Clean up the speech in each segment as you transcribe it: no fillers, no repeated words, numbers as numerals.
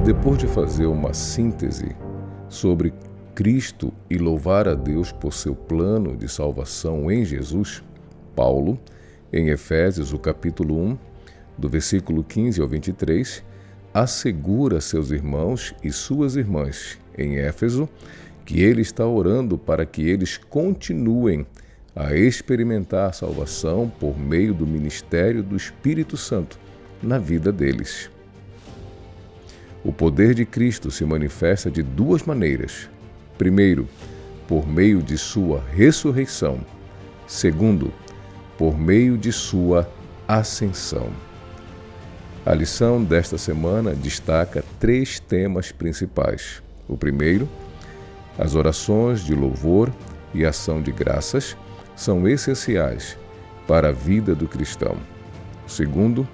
Depois de fazer uma síntese sobre Cristo e louvar a Deus por seu plano de salvação em Jesus, Paulo, em Efésios, o capítulo 1, do versículo 15 ao 23, assegura a seus irmãos e suas irmãs em Éfeso que ele está orando para que eles continuem a experimentar a salvação por meio do ministério do Espírito Santo na vida deles. O poder de Cristo se manifesta de duas maneiras. Primeiro, por meio de sua ressurreição. Segundo, por meio de sua ascensão. A lição desta semana destaca 3 temas principais. O primeiro, as orações de louvor e ação de graças são essenciais para a vida do cristão. O segundo,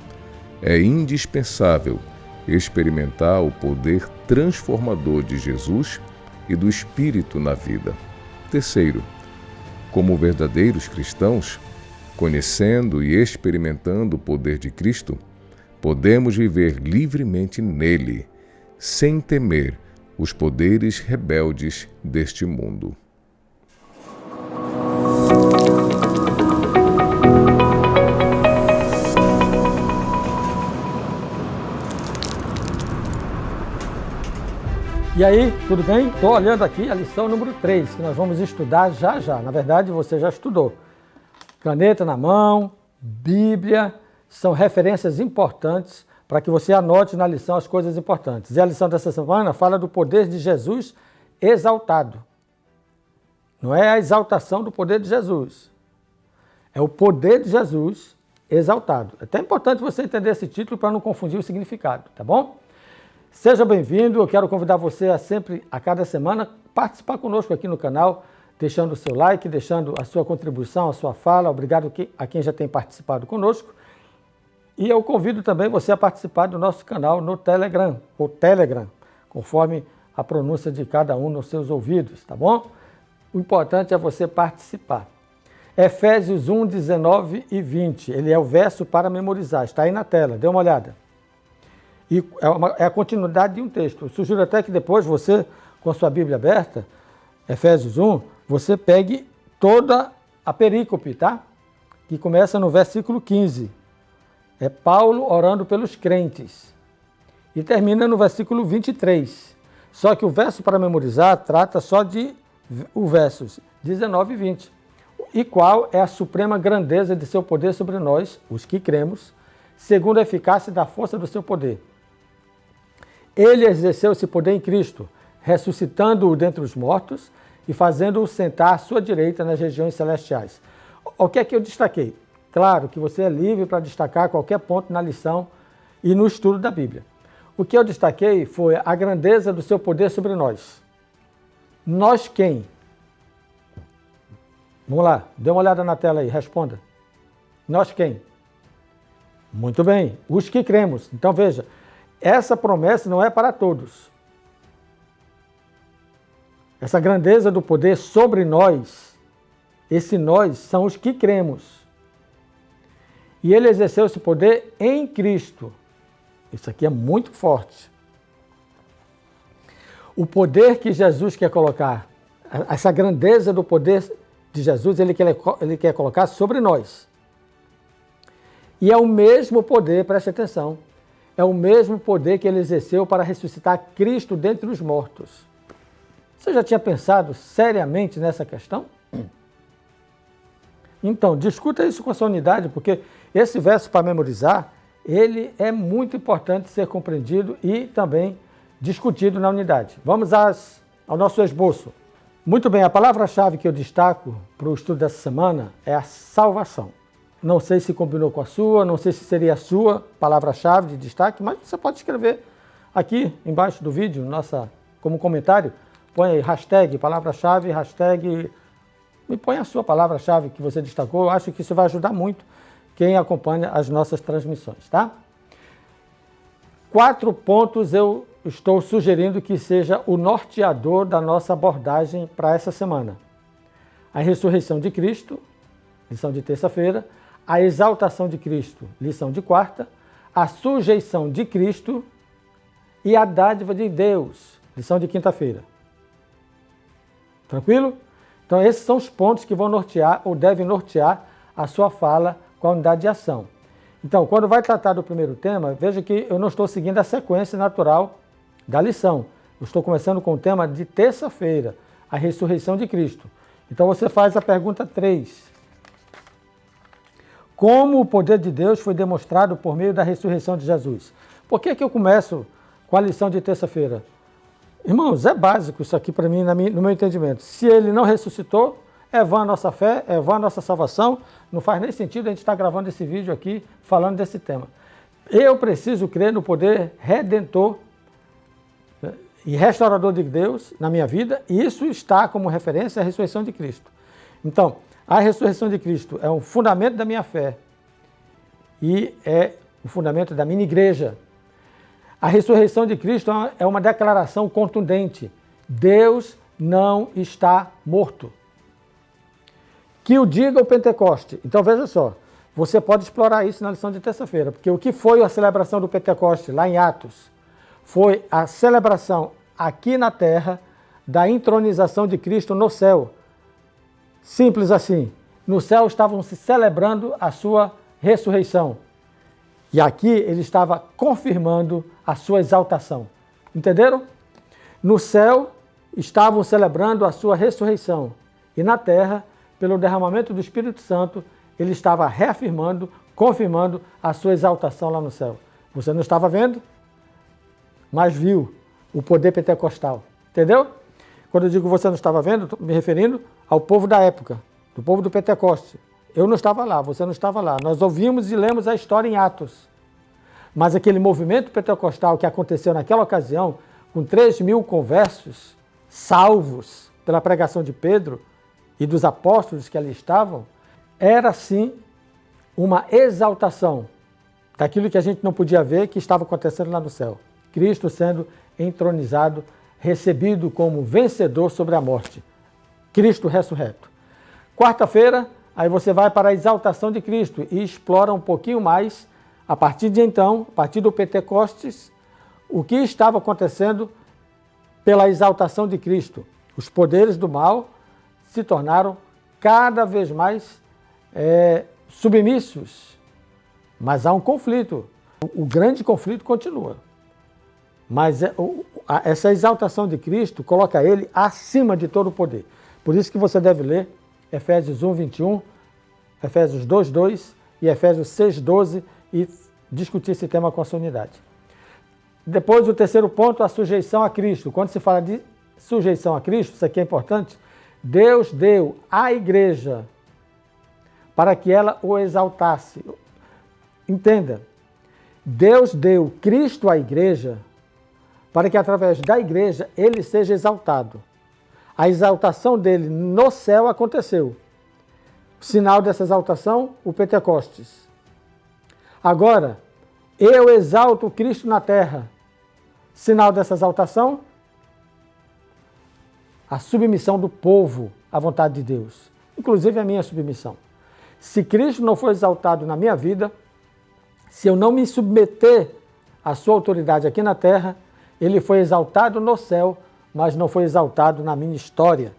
é indispensável experimentar o poder transformador de Jesus e do Espírito na vida. Terceiro, como verdadeiros cristãos, conhecendo e experimentando o poder de Cristo, podemos viver livremente nele, sem temer os poderes rebeldes deste mundo. E aí, tudo bem? Estou olhando aqui a lição número 3, que nós vamos estudar já já. Na verdade, você já estudou. Caneta na mão, Bíblia, são referências importantes para que você anote na lição as coisas importantes. E a lição dessa semana fala do poder de Jesus exaltado. Não é a exaltação do poder de Jesus. É o poder de Jesus exaltado. É até importante você entender esse título para não confundir o significado, tá bom? Seja bem-vindo, eu quero convidar você a cada semana, participar conosco aqui no canal, deixando o seu like, deixando a sua contribuição, a sua fala. Obrigado a quem já tem participado conosco. E eu convido também você a participar do nosso canal no Telegram, ou Telegram, conforme a pronúncia de cada um nos seus ouvidos, tá bom? O importante é você participar. Efésios 1, 19 e 20, ele é o verso para memorizar, está aí na tela, dê uma olhada. E é a continuidade de um texto. Eu sugiro até que depois você, com a sua Bíblia aberta, Efésios 1, você pegue toda a perícope, tá? Que começa no versículo 15. É Paulo orando pelos crentes. E termina no versículo 23. Só que o verso para memorizar trata só de os versos 19 e 20. E qual é a suprema grandeza de seu poder sobre nós, os que cremos, segundo a eficácia da força do seu poder. Ele exerceu esse poder em Cristo, ressuscitando-o dentre os mortos e fazendo-o sentar à sua direita nas regiões celestiais. O que é que eu destaquei? Claro que você é livre para destacar qualquer ponto na lição e no estudo da Bíblia. O que eu destaquei foi a grandeza do seu poder sobre nós. Nós quem? Vamos lá, dê uma olhada na tela aí, responda. Nós quem? Muito bem, os que cremos. Então veja, essa promessa não é para todos. Essa grandeza do poder sobre nós, esse nós são os que cremos. E ele exerceu esse poder em Cristo. Isso aqui é muito forte. O poder que Jesus quer colocar, essa grandeza do poder de Jesus, ele quer colocar sobre nós. E é o mesmo poder, preste atenção, é o mesmo poder que ele exerceu para ressuscitar Cristo dentre os mortos. Você já tinha pensado seriamente nessa questão? Então, discuta isso com a sua unidade, porque esse verso para memorizar, ele é muito importante ser compreendido e também discutido na unidade. Vamos ao nosso esboço. Muito bem, a palavra-chave que eu destaco para o estudo dessa semana é a salvação. Não sei se combinou com a sua, não sei se seria a sua palavra-chave de destaque, mas você pode escrever aqui embaixo do vídeo, como comentário, põe aí hashtag palavra-chave, hashtag, e põe a sua palavra-chave que você destacou. Eu acho que isso vai ajudar muito quem acompanha as nossas transmissões, tá? 4 pontos eu estou sugerindo que seja o norteador da nossa abordagem para essa semana. A ressurreição de Cristo, lição de terça-feira, a exaltação de Cristo, lição de quarta, a sujeição de Cristo e a dádiva de Deus. Lição de quinta-feira. Tranquilo? Então esses são os pontos que vão nortear ou devem nortear a sua fala com a unidade de ação. Então, quando vai tratar do primeiro tema, veja que eu não estou seguindo a sequência natural da lição. Eu estou começando com o tema de terça-feira, a ressurreição de Cristo. Então você faz a pergunta 3. Como o poder de Deus foi demonstrado por meio da ressurreição de Jesus? Por que eu começo com a lição de terça-feira? Irmãos, é básico isso aqui para mim, no meu entendimento. Se ele não ressuscitou, é vã a nossa fé, é vã a nossa salvação. Não faz nem sentido a gente estar gravando esse vídeo aqui falando desse tema. Eu preciso crer no poder redentor e restaurador de Deus na minha vida, e isso está como referência à ressurreição de Cristo. Então, a ressurreição de Cristo é um fundamento da minha fé e é o fundamento da minha igreja. A ressurreição de Cristo é uma declaração contundente. Deus não está morto. Que o diga o Pentecoste. Então veja só, você pode explorar isso na lição de terça-feira, porque o que foi a celebração do Pentecoste lá em Atos? Foi a celebração aqui na terra da entronização de Cristo no céu. Simples assim. No céu estavam se celebrando a sua ressurreição. E aqui ele estava confirmando a sua exaltação. Entenderam? No céu estavam celebrando a sua ressurreição. E na terra, pelo derramamento do Espírito Santo, ele estava reafirmando, confirmando a sua exaltação lá no céu. Você não estava vendo, mas viu o poder pentecostal. Entendeu? Quando eu digo você não estava vendo, estou me referindo ao povo da época, do povo do Pentecoste. Eu não estava lá, você não estava lá. Nós ouvimos e lemos a história em Atos. Mas aquele movimento pentecostal que aconteceu naquela ocasião, com 3.000 conversos, salvos pela pregação de Pedro e dos apóstolos que ali estavam, era sim uma exaltação daquilo que a gente não podia ver que estava acontecendo lá no céu. Cristo sendo entronizado, recebido como vencedor sobre a morte. Cristo ressurreto. Quarta-feira, aí você vai para a exaltação de Cristo e explora um pouquinho mais, a partir de então, a partir do Pentecostes, o que estava acontecendo pela exaltação de Cristo. Os poderes do mal se tornaram cada vez mais submissos. Mas há um conflito. O grande conflito continua. Mas essa exaltação de Cristo coloca ele acima de todo o poder. Por isso que você deve ler Efésios 1, 21, Efésios 2, 2 e Efésios 6, 12 e discutir esse tema com a sua unidade. Depois, o terceiro ponto, a sujeição a Cristo. Quando se fala de sujeição a Cristo, isso aqui é importante, Deus deu à igreja para que ela o exaltasse. Entenda, Deus deu Cristo à igreja para que através da igreja ele seja exaltado. A exaltação dele no céu aconteceu. O sinal dessa exaltação, o Pentecostes. Agora, eu exalto Cristo na terra. Sinal dessa exaltação, a submissão do povo à vontade de Deus. Inclusive a minha submissão. Se Cristo não for exaltado na minha vida, se eu não me submeter à sua autoridade aqui na terra, ele foi exaltado no céu, mas não foi exaltado na minha história.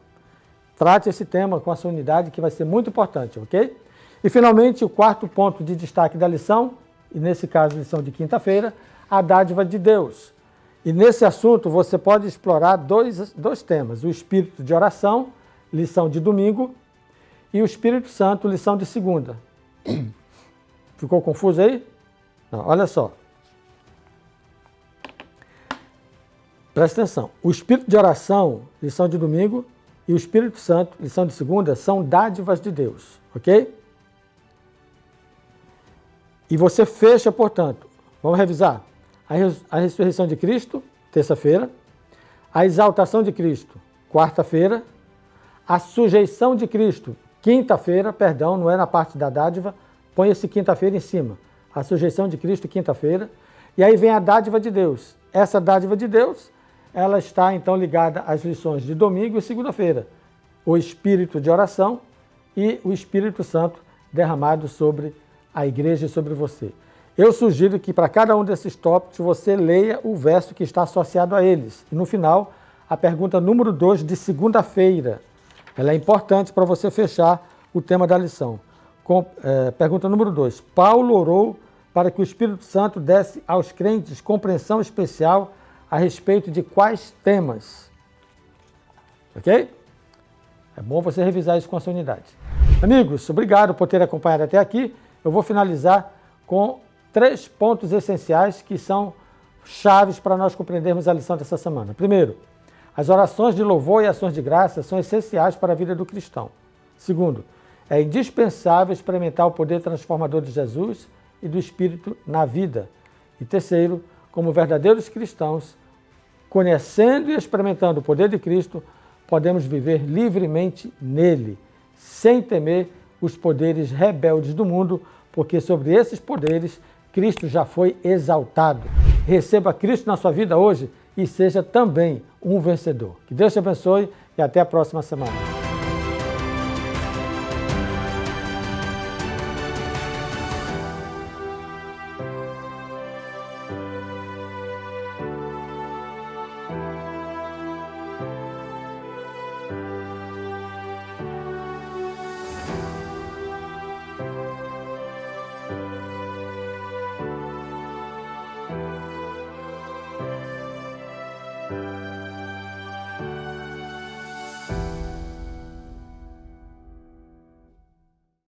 Trate esse tema com a sua unidade, que vai ser muito importante, ok? E, finalmente, o quarto ponto de destaque da lição, e nesse caso, lição de quinta-feira, a dádiva de Deus. E nesse assunto, você pode explorar dois temas, o espírito de oração, lição de domingo, e o Espírito Santo, lição de segunda. Ficou confuso aí? Não, olha só. Presta atenção. O Espírito de oração, lição de domingo, e o Espírito Santo, lição de segunda, são dádivas de Deus, ok? E você fecha, portanto, vamos revisar, a ressurreição de Cristo, terça-feira, a exaltação de Cristo, quarta-feira, a sujeição de Cristo, quinta-feira, perdão, não é na parte da dádiva, põe esse quinta-feira em cima, a sujeição de Cristo, quinta-feira, e aí vem a dádiva de Deus. Essa dádiva de Deus, ela está então ligada às lições de domingo e segunda-feira, o Espírito de oração e o Espírito Santo derramado sobre a igreja e sobre você. Eu sugiro que para cada um desses tópicos você leia o verso que está associado a eles. E no final, a pergunta número 2 de segunda-feira. Ela é importante para você fechar o tema da lição. Pergunta número 2. Paulo orou para que o Espírito Santo desse aos crentes compreensão especial a respeito de quais temas? Ok? É bom você revisar isso com a sua unidade. Amigos, obrigado por ter acompanhado até aqui. Eu vou finalizar com 3 pontos essenciais que são chaves para nós compreendermos a lição dessa semana. Primeiro, as orações de louvor e ações de graça são essenciais para a vida do cristão. Segundo, é indispensável experimentar o poder transformador de Jesus e do Espírito na vida. E terceiro, como verdadeiros cristãos, conhecendo e experimentando o poder de Cristo, podemos viver livremente nele, sem temer os poderes rebeldes do mundo, porque sobre esses poderes Cristo já foi exaltado. Receba Cristo na sua vida hoje e seja também um vencedor. Que Deus te abençoe e até a próxima semana.